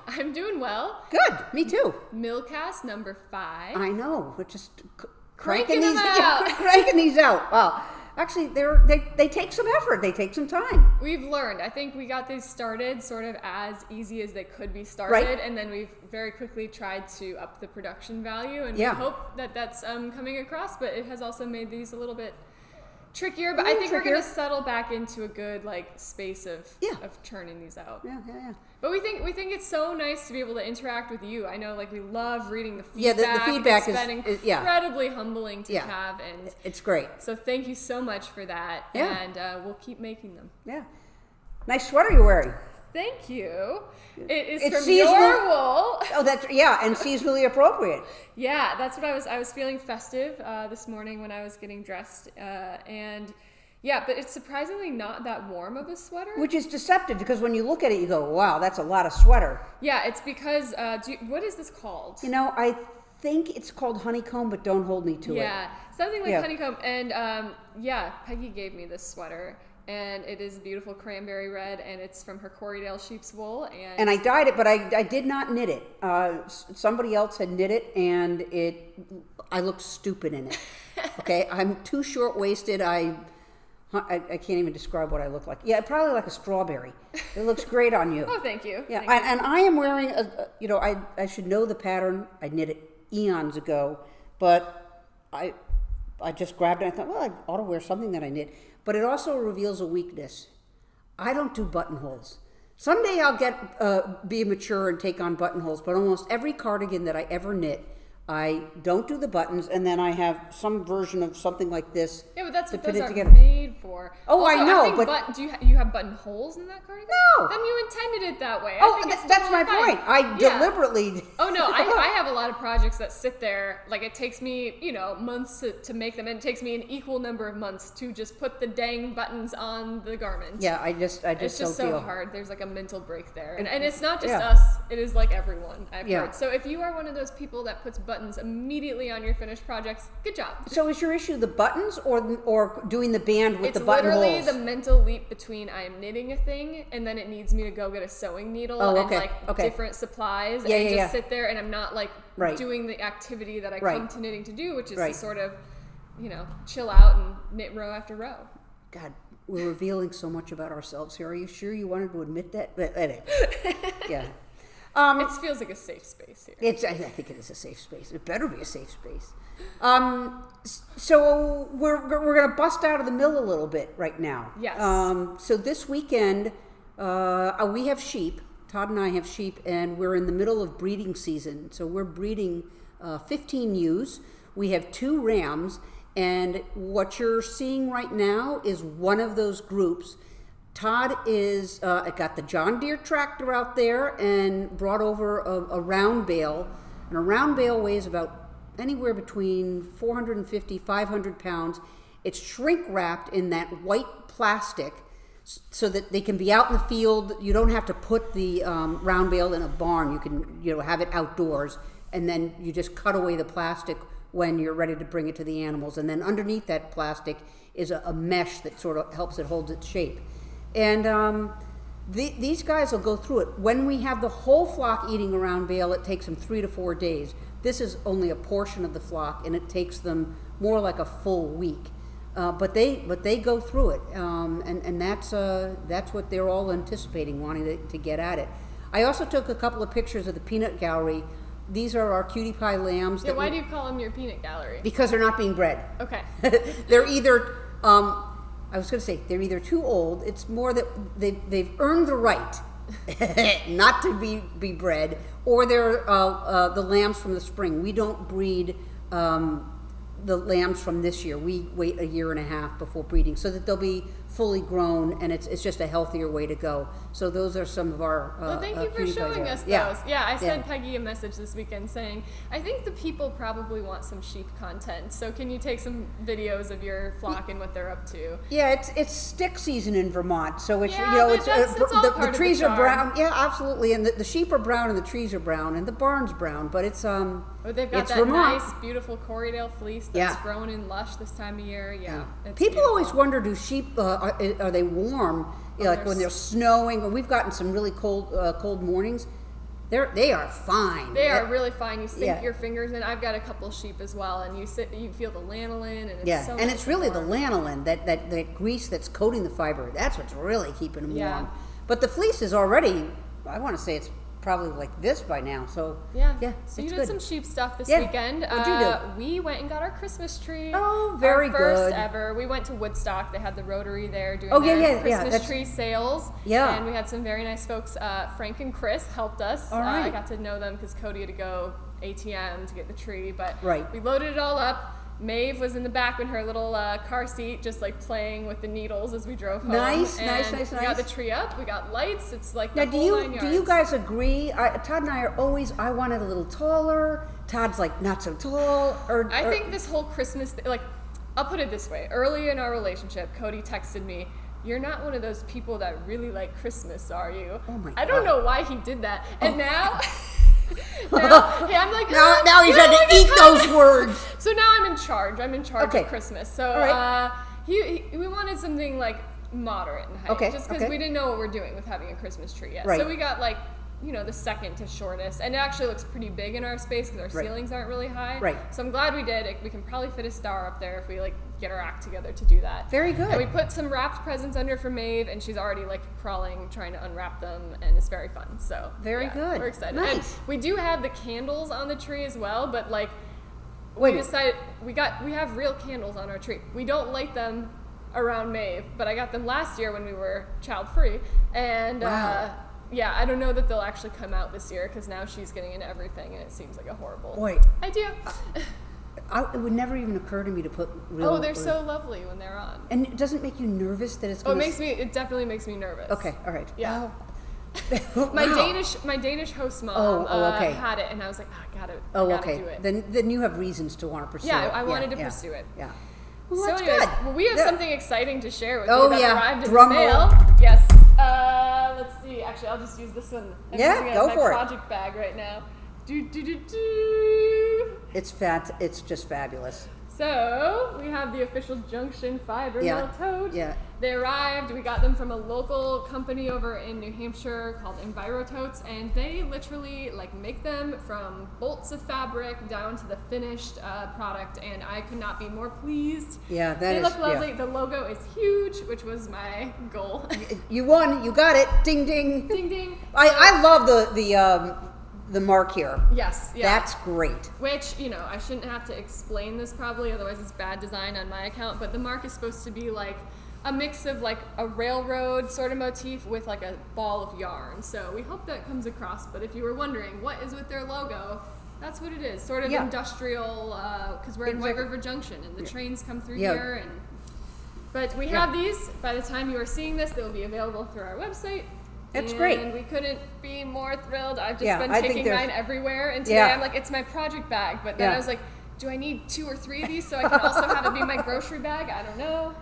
I'm doing well. Good, me too. Millcast number 5. I know, we're just cranking these out. Cranking these out. Wow. Actually, they take some effort. They take some time. We've learned. I think we got these started sort of as easy as they could be started, right. And then we've very quickly tried to up the production value, and yeah. we hope that that's coming across. But it has also made these a little bit trickier. But I think we're going to settle back into a good space of churning these out. Yeah. But we think it's so nice to be able to interact with you. I know, we love reading the feedback. Yeah, the feedback it's been incredibly humbling to have, and it's great. So thank you so much for that. Yeah. And we'll keep making them. Yeah. Nice sweater you're wearing. Thank you. It's from seasonal, your wool. Oh, and seasonally appropriate. Yeah, that's what I was feeling festive this morning when I was getting dressed, and. Yeah, but it's surprisingly not that warm of a sweater. Which is deceptive, because when you look at it, you go, wow, that's a lot of sweater. Yeah, it's because, what is this called? I think it's called honeycomb, but don't hold me to it. Yeah, something like honeycomb. And Peggy gave me this sweater, and it is beautiful cranberry red, and it's from her Corriedale sheep's wool. And I dyed it, but I did not knit it. Somebody else had knit it, and I looked stupid in it. Okay, I'm too short-waisted. I can't even describe what I look like. Yeah, probably like a strawberry. It looks great on you. Oh, thank you. Yeah, thank you. And I am wearing I should know the pattern. I knit it eons ago, but I just grabbed it. I thought, well, I ought to wear something that I knit. But it also reveals a weakness. I don't do buttonholes. Someday I'll be mature and take on buttonholes. But almost every cardigan that I ever knit, I don't do the buttons, and then I have some version of something like this. Yeah, but that's what those are together. Made for. Oh, also, I know, do you have buttonholes in that cardigan? No. Then you intended it that way. That's my point. I deliberately. Oh no, I have a lot of projects that sit there. It takes me, months to make them, and it takes me an equal number of months to just put the dang buttons on the garment. Yeah, I just it's just so feel hard. There's a mental break there, and it's not just us. It is everyone I've heard. So if you are one of those people that puts buttons immediately on your finished projects, good job. So is your issue the buttons or doing the band with the buttonholes? It's literally the mental leap between I am knitting a thing and then it needs me to go get a sewing needle and different supplies and just sit there, and I'm not doing the activity that I come to knitting to do, which is to sort of, chill out and knit row after row. God, we're revealing so much about ourselves here. Are you sure you wanted to admit that? Yeah. It feels like a safe space here. I think it is a safe space. It better be a safe space. So we're going to bust out of the mill a little bit right now. Yes. So this weekend, we have sheep. Todd and I have sheep, and we're in the middle of breeding season. So we're breeding 15 ewes. We have 2 rams, and what you're seeing right now is one of those groups. Todd is got the John Deere tractor out there and brought over a round bale. And a round bale weighs about anywhere between 450, 500 pounds. It's shrink wrapped in that white plastic so that they can be out in the field. You don't have to put the round bale in a barn. You can have it outdoors, and then you just cut away the plastic when you're ready to bring it to the animals. And then underneath that plastic is a mesh that sort of helps it hold its shape. And these guys will go through it. When we have the whole flock eating a round bale, it takes them 3 to 4 days. This is only a portion of the flock, and it takes them more like a full week. But they go through it, and that's what they're all anticipating, wanting to get at it. I also took a couple of pictures of the peanut gallery. These are our cutie pie lambs. Yeah, why do you call them your peanut gallery? Because they're not being bred. Okay. They're either. I was going to say they're either too old. It's more that they've earned the right not to be bred, or they're the lambs from the spring. We don't breed the lambs from this year. We wait a year and a half before breeding so that they'll be fully grown, and it's just a healthier way to go. So those are some of our well, thank you for showing us those. Yeah, I sent Peggy a message this weekend saying, I think the people probably want some sheep content, so can you take some videos of your flock and what they're up to? Yeah, it's stick season in Vermont, so it's the trees are brown. Yeah, absolutely, and the sheep are brown and the trees are brown and the barn's brown, but it's they've got that Vermont. nice, beautiful Corriedale fleece fleece that's grown in lush this time of year. Yeah. People beautiful. Always wonder, do sheep, are they warm? Like when they're snowing, or we've gotten some really cold mornings. They are fine. They are really fine. You sink your fingers in. I've got a couple sheep as well, and you feel the lanolin, and it's so and it's really warm. the lanolin, that grease that's coating the fiber. That's what's really keeping them warm. But the fleece is already, I want to say it's probably like this by now. So So you did some sheep stuff this weekend. What'd you do? We went and got our Christmas tree. Oh, very good. Our first ever. We went to Woodstock. They had the Rotary there doing Christmas tree sales. Yeah. And we had some very nice folks. Frank and Chris helped us. All right. I got to know them because Cody had to go ATM to get the tree. But right. we loaded it all up. Maeve was in the back in her little car seat, just like playing with the needles as we drove home. Nice. We got the tree up. We got lights. It's like now. The whole 9 yards. Do you guys agree? Todd and I are always. I want it a little taller. Todd's like not so tall. I think this whole Christmas like, I'll put it this way. Early in our relationship, Cody texted me, "You're not one of those people that really like Christmas, are you?" Oh my God. I don't know why he did that, and now. I'm like, now he's had to eat those words. So now I'm in charge. I'm in charge of Christmas. So we wanted something like moderate in height, just because we didn't know what we're doing with having a Christmas tree yet. Right. So we got like, the second to shortest, and it actually looks pretty big in our space because our ceilings aren't really high. Right. So I'm glad we did. We can probably fit a star up there if we get our act together to do that. Very good. And we put some wrapped presents under for Maeve, and she's already crawling, trying to unwrap them, and it's very fun. So very good. We're excited. Nice. And we do have the candles on the tree as well, but we decided we have real candles on our tree. We don't light them around Maeve, but I got them last year when we were child free, and I don't know that they'll actually come out this year because now she's getting into everything, and it seems like a horrible idea. It would never even occur to me to put real... Oh, they're so lovely when they're on. And it doesn't make you nervous that it's going it definitely makes me nervous. Okay, all right. Yeah. My Danish host mom had it, and I was like, I gotta do it. Then you have reasons to want to pursue it. I wanted to pursue it. Yeah. Well, that's good. We have something exciting to share with you that arrived in Drum the mail. roll. Yes. Let's see. Actually, I'll just use this one. I'm using it as my project bag right now. It's just fabulous. So we have the official Junction Fiber Mill tote. Yeah. They arrived. We got them from a local company over in New Hampshire called EnviroTotes, and they literally make them from bolts of fabric down to the finished product. And I could not be more pleased. Yeah, they look lovely. Yeah. The logo is huge, which was my goal. You won. You got it. Ding ding. Ding ding. I love the mark here. Yes. Yeah. That's great. Which, I shouldn't have to explain this probably, otherwise it's bad design on my account, but the mark is supposed to be like a mix of a railroad sort of motif with a ball of yarn. So we hope that comes across, but if you were wondering what is with their logo, that's what it is. Sort of industrial, because we're in White River Junction and the trains come through here. But we have these. By the time you are seeing this, they will be available through our website. That's great. And we couldn't be more thrilled. I've just been taking mine everywhere. And today I'm like, it's my project bag. But then I was like, do I need 2 or 3 of these so I can also have it be my grocery bag? I don't know.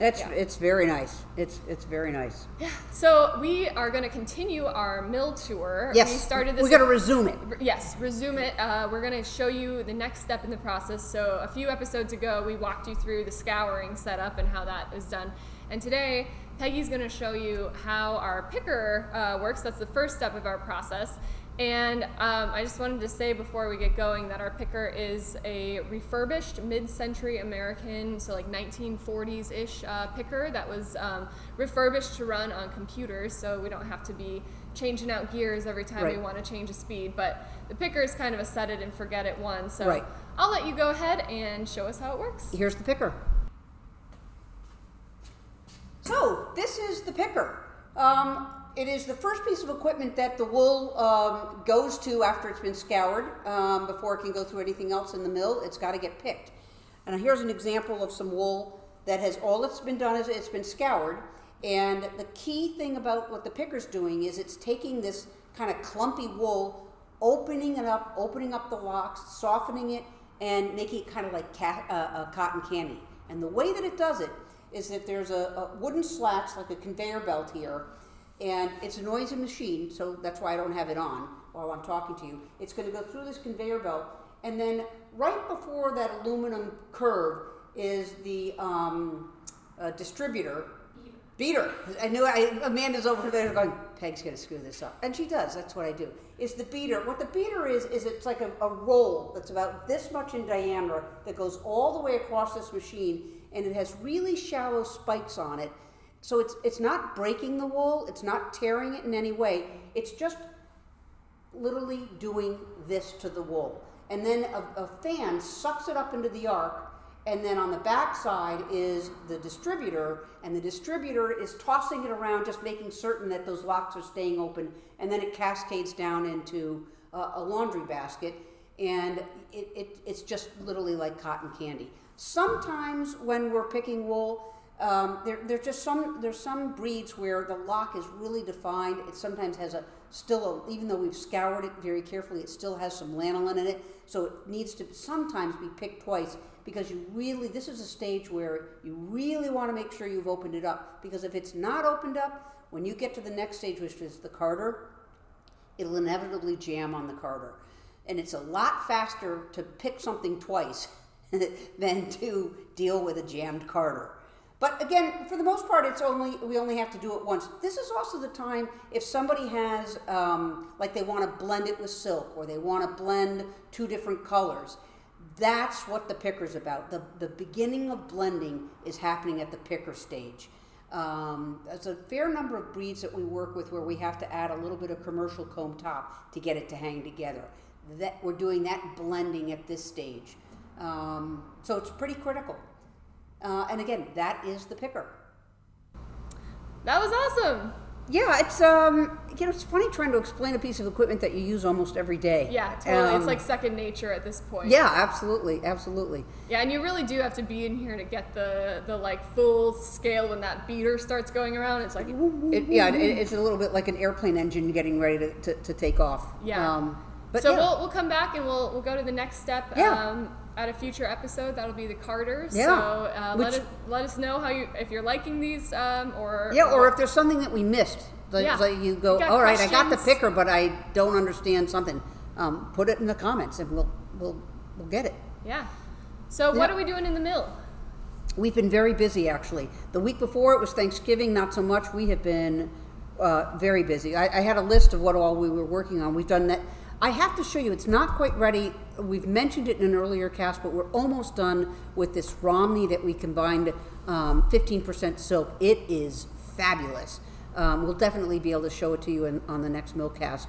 It's very nice. It's very nice. Yeah. So we are going to continue our mill tour. Yes. We started this. We're going to resume it. Yes, resume it. We're going to show you the next step in the process. So a few episodes ago, we walked you through the scouring setup and how that is done. And today, Peggy's going to show you how our picker works. That's the first step of our process. And I just wanted to say before we get going that our picker is a refurbished mid-century American, so 1940s-ish picker that was refurbished to run on computers, so we don't have to be changing out gears every time we want to change a speed. But the picker is kind of a set it and forget it one, so I'll let you go ahead and show us how it works. Here's the picker. So this is the picker. It is the first piece of equipment that the wool goes to after it's been scoured before it can go through anything else in the mill. It's got to get picked. And here's an example of some wool that has all it's been done is it's been scoured. And the key thing about what the picker's doing is it's taking this kind of clumpy wool, opening up the locks, softening it, and making it kind of like cotton candy. And the way that it does it is that there's a wooden slats, like a conveyor belt here, and it's a noisy machine, so that's why I don't have it on while I'm talking to you. It's going to go through this conveyor belt, and then right before that aluminum curve is the distributor. Beater. Amanda's over there going, Peg's going to screw this up. And she does. That's what I do. Is the beater. What the beater is it's like a roll that's about this much in diameter that goes all the way across this machine, and it has really shallow spikes on it. So it's not breaking the wool. It's not tearing it in any way. It's just literally doing this to the wool. And then a fan sucks it up into the arc. And then on the back side is the distributor, and the distributor is tossing it around, just making certain that those locks are staying open, and then it cascades down into a laundry basket, and it's just literally like cotton candy. Sometimes when we're picking wool, there's some breeds where the lock is really defined. It sometimes has even though we've scoured it very carefully, it still has some lanolin in it, so it needs to sometimes be picked twice, because this is a stage where you really want to make sure you've opened it up, because if it's not opened up, when you get to the next stage, which is the carder, it'll inevitably jam on the carder. And it's a lot faster to pick something twice than to deal with a jammed carder. But again, for the most part, we only have to do it once. This is also the time if somebody has, like they want to blend it with silk, or they want to blend two different colors. That's what the picker's about. The beginning of blending is happening at the picker stage. There's a fair number of breeds that we work with where we have to add a little bit of commercial comb top to get it to hang together. That we're doing that blending at this stage. So it's pretty critical. And again, that is the picker. That was awesome. Yeah, it's it's funny trying to explain a piece of equipment that you use almost every day. Yeah, totally. It's like second nature at this point. Yeah, absolutely. Yeah, and you really do have to be in here to get the like full scale when that beater starts going around. It's like it's a little bit like an airplane engine getting ready to take off. Yeah. But so we'll come back and we'll go to the next step. Yeah. At a future episode, that'll be the carders. Yeah. So let us know if you're liking these or if there's something that we missed. Like you go, all right, I got the picker, but I don't understand something. Put it in the comments, and we'll get it. Yeah. So what are we doing in the mill? We've been very busy, actually. The week before it was Thanksgiving, not so much. We have been very busy. I had a list of what all we were working on. We've done that. I have to show you, it's not quite ready. We've mentioned it in an earlier cast, but we're almost done with this Romney that we combined 15% silk. It is fabulous. We'll definitely be able to show it to you on the next Millcast.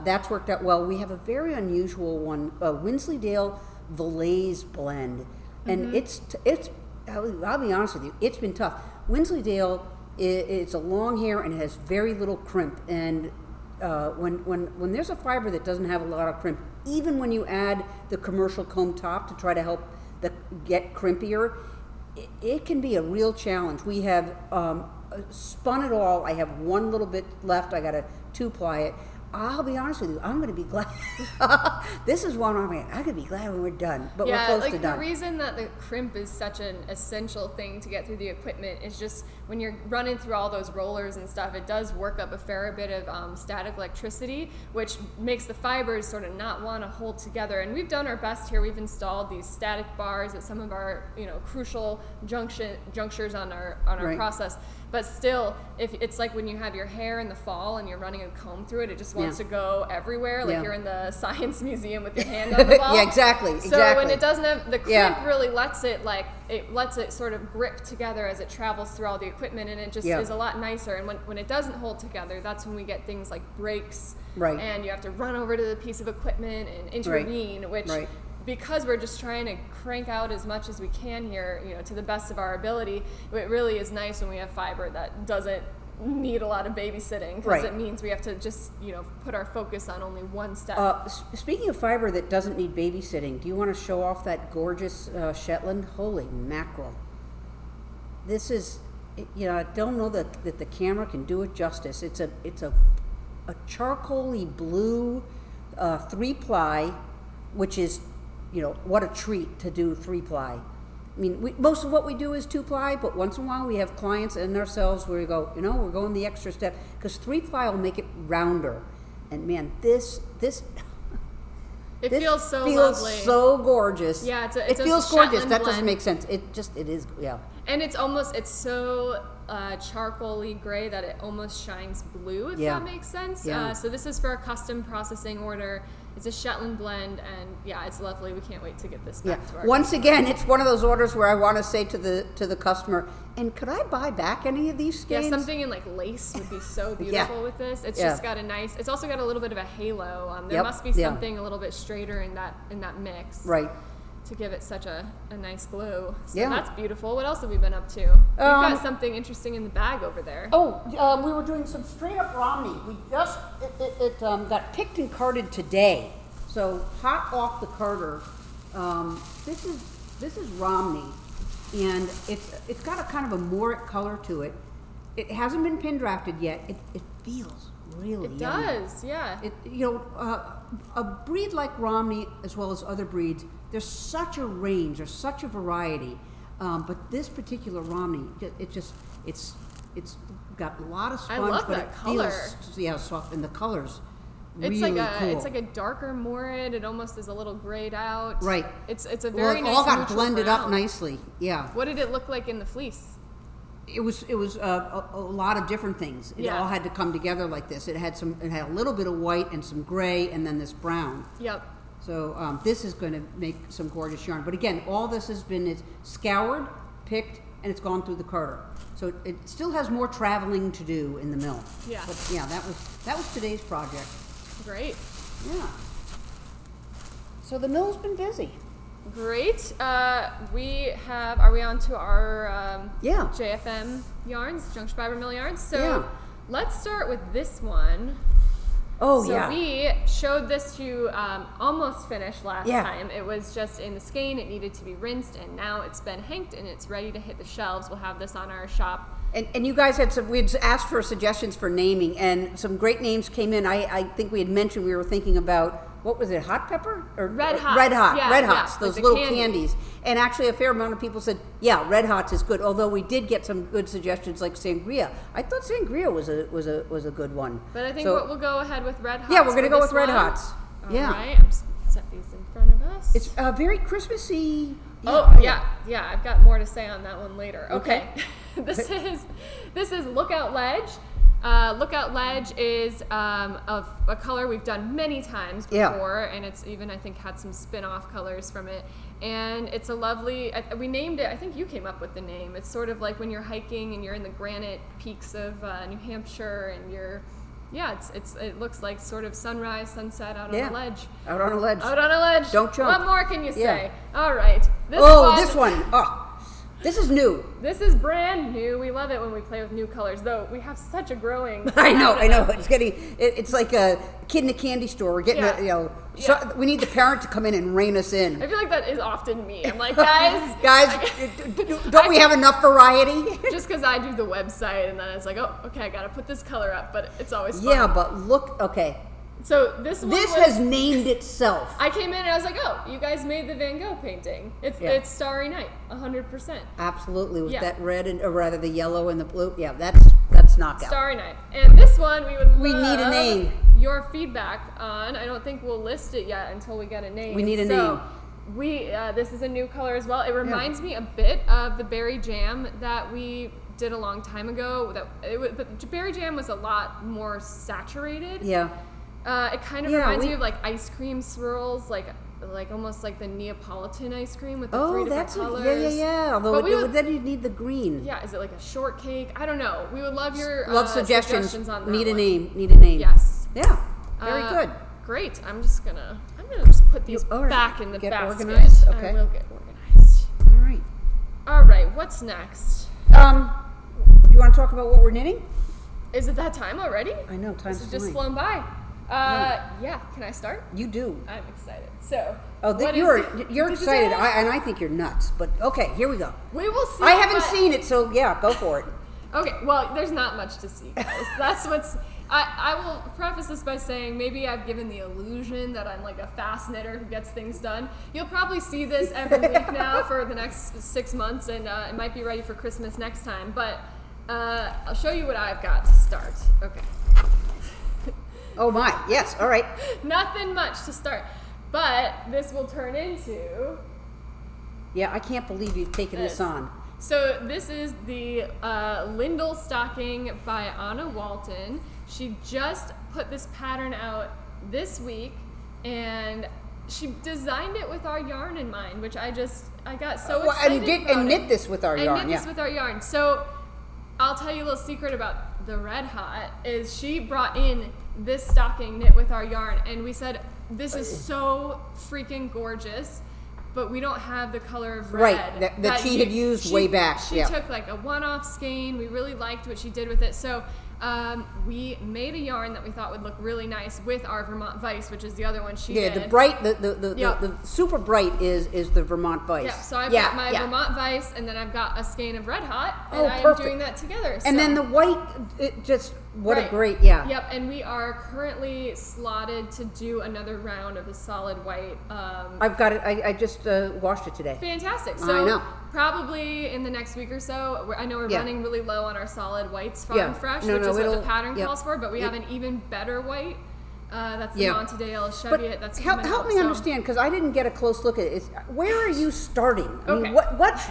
That's worked out well. We have a very unusual one, Wensleydale Valais blend. And it's I'll be honest with you, it's been tough. Wensleydale, it's a long hair and it has very little crimp. And when there's a fiber that doesn't have a lot of crimp, even when you add the commercial comb top to try to help get crimpier, it can be a real challenge. We have spun it all. I have one little bit left. I got to 2-ply it. I'll be honest with you, I'm going to be glad. This is one I'm going to be glad when we're done, but we're close to done. The reason that the crimp is such an essential thing to get through the equipment is just when you're running through all those rollers and stuff, it does work up a fair bit of static electricity, which makes the fibers sort of not want to hold together. And we've done our best here. We've installed these static bars at some of our crucial junctures on our process. But still, if it's like when you have your hair in the fall and you're running a comb through it, it just wants to go everywhere. Like you're in the science museum with your hand on the ball. Yeah, exactly. So when it doesn't have the crimp, really lets it sort of grip together as it travels through all the equipment, and it just is a lot nicer. And when it doesn't hold together, that's when we get things like breaks, and you have to run over to the piece of equipment and intervene, which. Because we're just trying to crank out as much as we can here, to the best of our ability, it really is nice when we have fiber that doesn't need a lot of babysitting, because it means we have to just, put our focus on only one step. Speaking of fiber that doesn't need babysitting, do you want to show off that gorgeous Shetland? Holy mackerel. This is, I don't know that the camera can do it justice. It's a charcoaly blue 3-ply, which is, what a treat to do 3-ply. I mean, most of what we do is 2-ply, but once in a while we have clients and ourselves where we go, we're going the extra step, because 3-ply will make it rounder. And man, this It feels so lovely. So gorgeous. Yeah, it feels gorgeous. That doesn't make sense. It is, yeah. And it's so charcoaly gray that it almost shines blue, if that makes sense. Yeah. So this is for a custom processing order. It's a Shetland blend, and yeah, it's lovely. We can't wait to get this back to our Once again, it's one of those orders where I want to say to the customer, and could I buy back any of these skeins? Yeah, something in like lace would be so beautiful with this. It's just got it's also got a little bit of a halo. There must be something a little bit straighter in that mix. Right. To give it such a nice glow. So that's beautiful. What else have we been up to? We've got something interesting in the bag over there. We were doing some straight up Romney. We just, it got picked and carted today. So hot off the carter, this is Romney. And it's got a kind of a Moric color to it. It hasn't been pin drafted yet. It feels really It yummy. does, yeah. A breed like Romney, as well as other breeds, there's such a range, there's such a variety, but this particular Romney, it's got a lot of sponge, I love but that it color. feels soft, and the colors really It's like a darker morid. It almost is a little grayed out. Right. It's a very nice all got neutral blended brown. up nicely. Yeah. What did it look like in the fleece? It was a lot of different things. It all had to come together like this. It had a little bit of white and some gray, and then this brown. Yep. So this is going to make some gorgeous yarn. But again, all this has been scoured, picked, and it's gone through the carter. So it still has more traveling to do in the mill. Yeah. But yeah, that was today's project. Great. Yeah. So the mill's been busy. Great. Are we on to our JFM yarns, Junction Fiber Mill yarns? So let's start with this one. Oh, so we showed this to you almost finished last time. It was just in the skein. It needed to be rinsed, and now it's been hanked, and it's ready to hit the shelves. We'll have this on our shop. And you guys we'd asked for suggestions for naming, and some great names came in. I think we had mentioned we were thinking about, what was it, hot pepper? Or Red Hots. Red Hots, Yeah, those like little candies. And actually a fair amount of people said, yeah, Red Hots is good, although we did get some good suggestions like sangria. I thought sangria was a good one. But I think we'll go ahead with Red Hots. Yeah, we're going to go with Red Hots. All right, I'm just going to set these in front of us. It's very Christmassy. Yeah, I've got more to say on that one later. Okay. This is Lookout Ledge. Lookout Ledge is of a color we've done many times before, and it's even, I think, had some spin-off colors from it. And it's a lovely, we named it, I think you came up with the name. It's sort of like when you're hiking and you're in the granite peaks of New Hampshire, and it looks like sort of sunrise, sunset out on a ledge. Out on a ledge. Out on a ledge. Don't jump. What more can you say? All right. This one. Oh. This is new. This is brand new. We love it when we play with new colors, though we have such a growing. I know. It's like a kid in a candy store. We're getting so we need the parent to come in and rein us in. I feel like that is often me. I'm like, guys, don't we have enough variety? Just because I do the website, and then it's like, oh, okay, I got to put this color up, but it's always fun. Yeah, but look, okay. So this has named itself. I came in and I was like, oh, you guys made the Van Gogh painting. It's Starry Night, 100%. Absolutely, with that red or rather the yellow and the blue. Yeah, that's knockout. Starry Night. And this one we need a name. Your feedback on. I don't think we'll list it yet until we get a name. We need a name. This is a new color as well. It reminds me a bit of the Berry Jam that we did a long time ago. But Berry Jam was a lot more saturated. Yeah. It kind of reminds me of like ice cream swirls, like almost like the Neapolitan ice cream with the three different colors. Yeah. Although then you need the green. Yeah, is it like a shortcake? I don't know. We would love your suggestions on that. Need a name. Yes. Yeah. Very good. Great. I'm gonna just put these back in the basket. Organized. Okay. I will get organized. All right. What's next? You want to talk about what we're knitting? Is it that time already? I know. Time's This has just flown by. Can I start? You do. I'm excited. So, you're excited, and I think you're nuts. But okay, here we go. We will see. I haven't seen it, so yeah, go for it. Okay, well, there's not much to see, guys. That's what's. I will preface this by saying maybe I've given the illusion that I'm like a fast knitter who gets things done. You'll probably see this every week now for the next 6 months, and it might be ready for Christmas next time. But I'll show you what I've got to start. Okay. Oh my, yes, all right. Nothing much to start. But this will turn into... Yeah, I can't believe you've taken this on. So this is the Lindell stocking by Anna Walton. She just put this pattern out this week, and she designed it with our yarn in mind, which I got so excited and knit this with our yarn. Knit this with our yarn. So I'll tell you a little secret about the Red Hot is she brought in this stocking knit with our yarn, and we said, this is so freaking gorgeous, but we don't have the color of red. Right, that she had used way back. She took like a one-off skein. We really liked what she did with it. So we made a yarn that we thought would look really nice with our Vermont Vice, which is the other one she did. Yeah, the bright, the super bright is the Vermont Vice. Yeah, so I've got my Vermont Vice, and then I've got a skein of Red Hot, and I am doing that together. And then the white, a great, Yep, and we are currently slotted to do another round of the solid white. I've got it, I just washed it today. Fantastic. So I know. Probably in the next week or so, I know we're running really low on our solid whites Farm Fresh, which is what the pattern calls for, but we have an even better white. That's the Montedale Cheviot. That's help me understand, because I didn't get a close look at it. Where are you starting? I mean, what's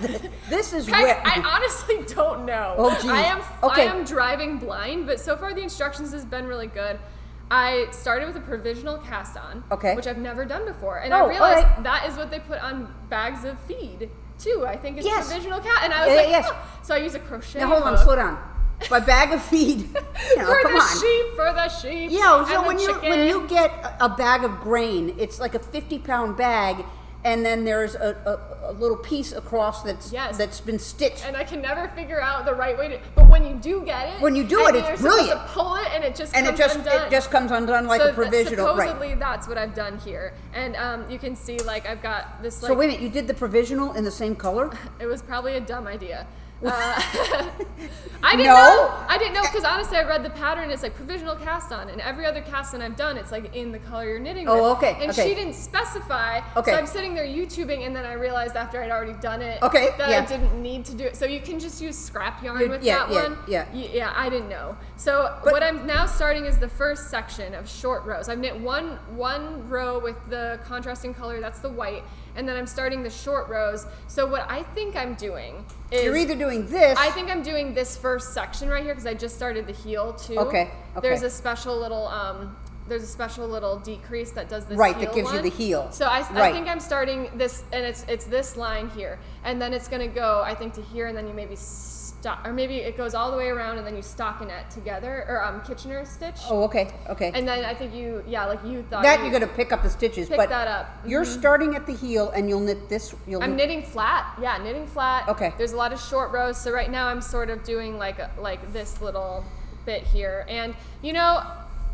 this is where I honestly don't know. Oh, geez. I am driving blind, but so far the instructions has been really good. I started with a provisional cast on, which I've never done before, and I realized that is what they put on bags of feed too. I think it's provisional cast, and I was like, so I use a crochet. Now hold on, slow down. My bag of feed. For the sheep. Yeah, so when you get a bag of grain, it's like a 50-pound bag, and then there's a little piece across that's been stitched. And I can never figure out the right way to. But when you do get it, it's brilliant. To pull it, and it just comes undone like a provisional. Supposedly that's what I've done here, and you can see like I've got this. Like, so wait a minute, you did the provisional in the same color? It was probably a dumb idea. I didn't know because honestly I read the pattern. It's like provisional cast on, and every other cast on I've done, it's like in the color you're knitting with. And she didn't specify. So I'm sitting there YouTubing, and then I realized after I'd already done it that I didn't need to do it. So you can just use scrap yarn with that one. Yeah, I didn't know. So what I'm now starting is the first section of short rows. I've knit one row with the contrasting color. That's the white. And then I'm starting the short rows. So what I think I'm doing is... You're either doing this... I think I'm doing this first section right here because I just started the heel too. Okay. There's a special little decrease that does this that gives you the heel. So I think I'm starting this, and it's this line here. And then it's going to go, I think, to here, and then you maybe... or maybe it goes all the way around and then you stockinette together, or Kitchener stitch. Oh, okay. And then I think you thought that you're going to pick up the stitches, but that up. You're starting at the heel and you'll knit this. I'm knitting flat. Yeah, knitting flat. Okay. There's a lot of short rows, so right now I'm sort of doing like this little bit here, and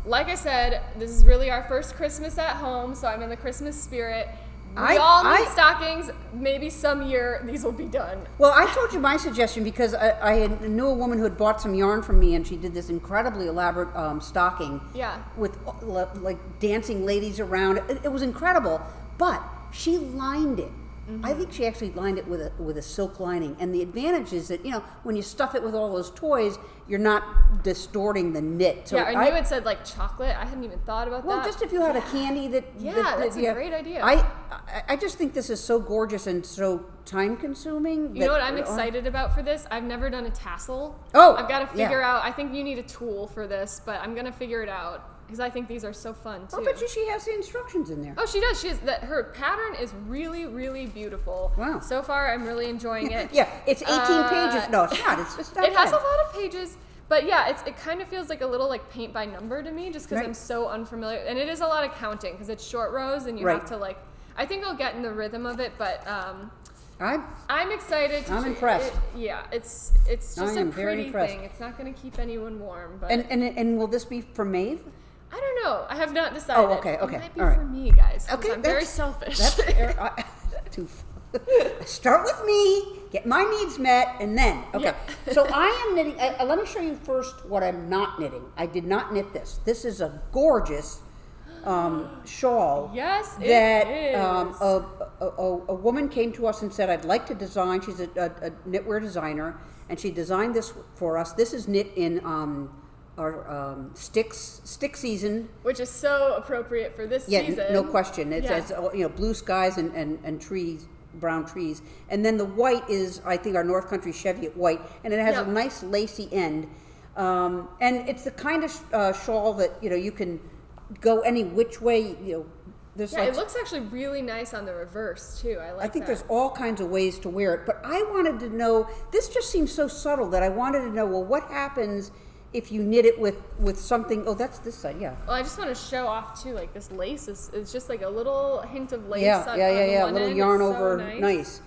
like I said, this is really our first Christmas at home, so I'm in the Christmas spirit. We all need stockings. Maybe some year these will be done. Well, I told you my suggestion because I knew a woman who had bought some yarn from me, and she did this incredibly elaborate stocking. Yeah. With like dancing ladies around. It was incredible, but she lined it. Mm-hmm. I think she actually lined it with a silk lining, and the advantage is that when you stuff it with all those toys, you're not distorting the knit. So I knew it said like chocolate. I hadn't even thought about that. Well, just if you had a candy that that's a great idea. I just think this is so gorgeous and so time consuming. You know what I'm excited about for this? I've never done a tassel. Oh, I've got to figure out. I think you need a tool for this, but I'm gonna figure it out. Because I think these are so fun too. Oh, but she has the instructions in there. Oh, she does. Her pattern is really, really beautiful. Wow. So far, I'm really enjoying it. Yeah, it's 18 pages. No, it's not. It's not. It has a lot of pages, but yeah, it kind of feels like a little like paint by number to me, just because I'm so unfamiliar. And it is a lot of counting because it's short rows, and you have to I think I'll get in the rhythm of it, but I'm excited. I'm impressed. It's just a pretty thing. It's not going to keep anyone warm, but and will this be for Maeve? I don't know. I have not decided. Oh, okay. It might be for me, guys. Okay, I'm very selfish. Start with me, get my needs met, and then So I am knitting. Let me show you first what I'm not knitting. I did not knit this. This is a gorgeous shawl. Yes, that it is. A woman came to us and said, "I'd like to design." She's a knitwear designer, and she designed this for us. This is knit in stick season, which is so appropriate for this season. Yeah, no question. It's as blue skies and trees, brown trees, and then the white is, I think, our North Country Cheviot white, and it has a nice lacy end, and it's the kind of shawl that you can go any which way. It looks actually really nice on the reverse too. I think there's all kinds of ways to wear it, but I wanted to know. This just seems so subtle that I wanted to know. Well, what happens if you knit it with something? Oh, that's this side, yeah. Well, I just want to show off too, like this lace is just like a little hint of lace. Yeah, on a little yarn over, nice.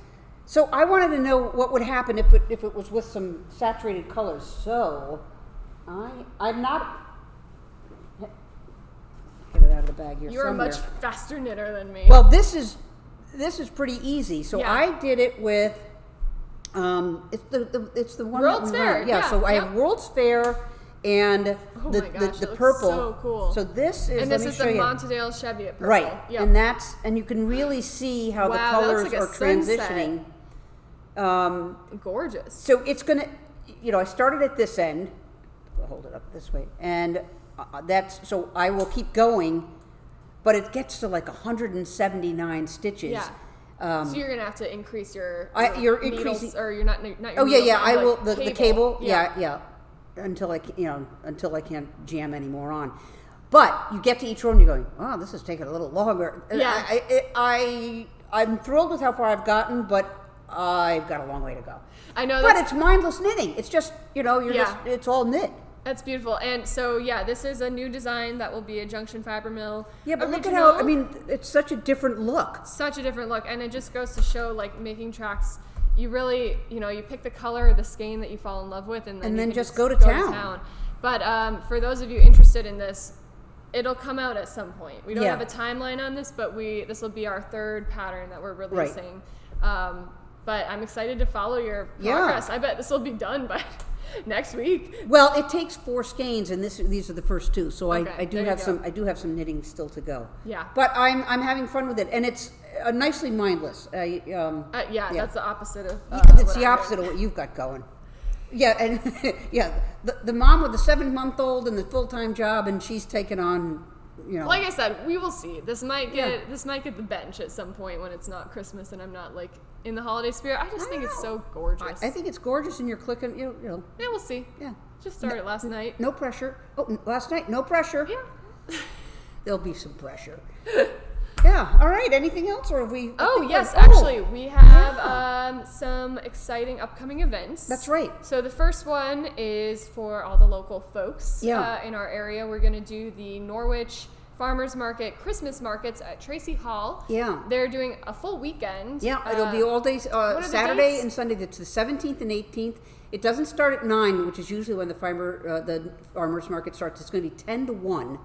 So I wanted to know what would happen if it was with some saturated colors. So I'm not. Get it out of the bag here. You're a much faster knitter than me. Well, this is pretty easy. So I did it with. It's the one World's Fair. Yeah. So I have World's Fair. And the purple, so cool. So this is, and this is the Montadale Cheviot purple, right? Yep. And you can really see how the colors are transitioning. Gorgeous. So it's gonna, I started at this end. I'll hold it up this way, and so I will keep going, but it gets to like 179 stitches. Yeah. So you're gonna have to increase your you're needles, increasing, or you're not. Oh yeah. I will the cable. Yeah. Until I can't jam any more on, but you get to each row and you're going, oh, this is taking a little longer. Yeah. I'm thrilled with how far I've gotten, but I've got a long way to go. I know, but it's mindless knitting. It's just it's all knit. That's beautiful. And so this is a new design that will be a Junction Fiber Mill. Yeah, but look at how it's such a different look. Such a different look, and it just goes to show, like, making tracks. You really, you pick the color, the skein that you fall in love with, and then just go to town. But for those of you interested in this, it'll come out at some point. We don't have a timeline on this, but this will be our third pattern that we're releasing. Right. But I'm excited to follow your progress. Yeah. I bet this will be done by next week. Well, it takes 4 skeins, and these are the first 2. So I do have some knitting still to go. Yeah. But I'm having fun with it, and it's nicely mindless. That's the opposite of. It's the opposite of what you've got going. Yeah, and the mom with the 7-month-old and the full-time job, and she's taken on. Like I said, we will see. This might get the bench at some point when it's not Christmas and I'm not like in the holiday spirit. I just think it's so gorgeous. I think it's gorgeous, and you're clicking. Yeah, we'll see. Yeah, just started last night. No pressure. Oh, last night, no pressure. Yeah, there'll be some pressure. Yeah. All right. Anything else, or have we? Oh yes, actually, we have some exciting upcoming events. That's right. So the first one is for all the local folks in our area. We're going to do the Norwich Farmers Market Christmas markets at Tracy Hall. Yeah. They're doing a full weekend. Yeah, it'll be all days, Saturday and Sunday. It's the 17th and 18th. It doesn't start at 9, which is usually when the farmers market starts. It's going to be 10 to 1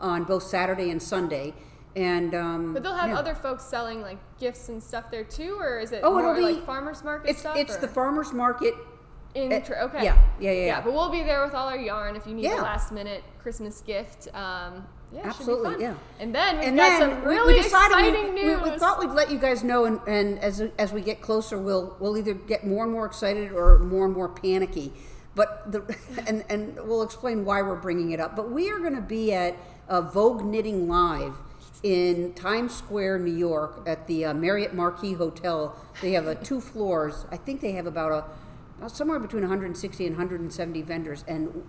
on both Saturday and Sunday. And but they'll have other folks selling like gifts and stuff there too, or is it more like farmers market stuff? It's the farmers market. Okay. Yeah. But we'll be there with all our yarn if you need a last minute Christmas gift. Absolutely, should be fun. And then we've got some really exciting news. We thought we'd let you guys know, and as we get closer, we'll either get more and more excited or more panicky. But and we'll explain why we're bringing it up. But we are going to be at Vogue Knitting Live in Times Square, New York, at the Marriott Marquis Hotel. They have 2 floors. I think they have about somewhere between 160 and 170 vendors, and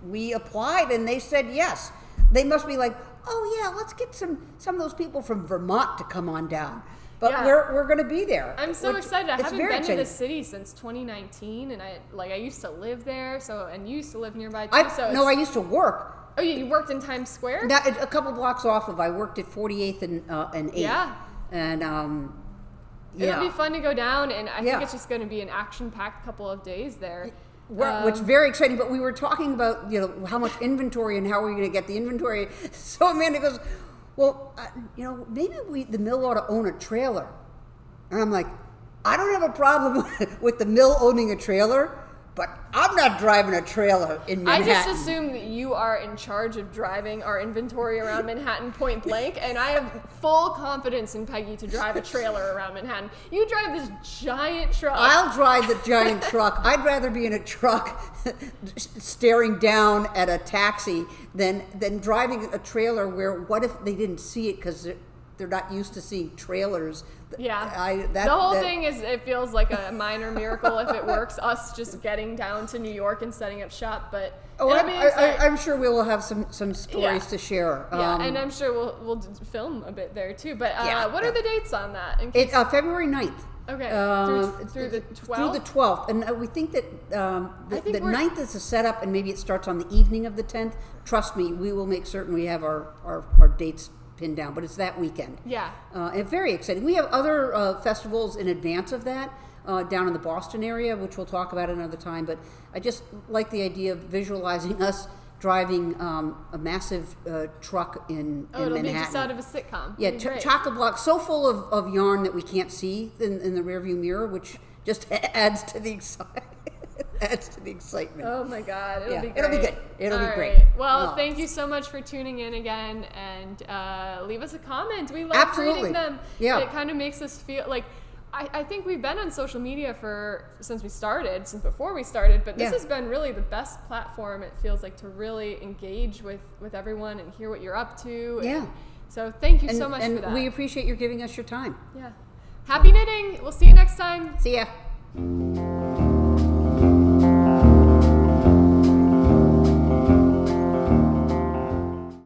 we applied, and they said yes. They must be like, oh yeah, let's get some of those people from Vermont to come on down. But we're going to be there. I'm so excited. I haven't been to the city since 2019, and I used to live there. And you used to live nearby too. I used to work. Oh yeah, you worked in Times Square? A couple blocks off of. I worked at 48th and 8th. Yeah. And it'll be fun to go down, and I think it's just going to be an action-packed couple of days there. Which is very exciting, but we were talking about how much inventory and how we're going to get the inventory. So Amanda goes, well, maybe the mill ought to own a trailer. And I'm like, I don't have a problem with the mill owning a trailer, but I'm not driving a trailer in Manhattan. I just assume that you are in charge of driving our inventory around Manhattan point blank, and I have full confidence in Peggy to drive a trailer around Manhattan. You drive this giant truck. I'll drive the giant truck. I'd rather be in a truck staring down at a taxi than driving a trailer where, what if they didn't see it because they're not used to seeing trailers. Yeah. The whole thing is, it feels like a minor miracle if it works, us just getting down to New York and setting up shop, but I'm sure we will have some stories to share. And I'm sure we'll film a bit there too, but what are the dates on that? It's February 9th. Okay, through the 12th? Through the 12th, and we think that the 9th is a setup, and maybe it starts on the evening of the 10th. Trust me, we will make certain we have our dates pinned down, but it's that weekend. Yeah. And very exciting. We have other festivals in advance of that down in the Boston area, which we'll talk about another time, but I just like the idea of visualizing us driving a massive truck in it'll Manhattan. Be just out of a sitcom. Yeah, chocolate blocks so full of yarn that we can't see in the rearview mirror, which just adds to the excitement. Oh my God, it'll be great. It'll be good. It'll be great. Right. Well, thank you so much for tuning in again, and leave us a comment. We love reading them. Yeah. It kind of makes us feel like, I think we've been on social media since before we started, but this has been really the best platform, it feels like, to really engage with everyone and hear what you're up to. Yeah. So thank you so much for that. And we appreciate your giving us your time. Yeah. Happy knitting. We'll see you next time. See ya.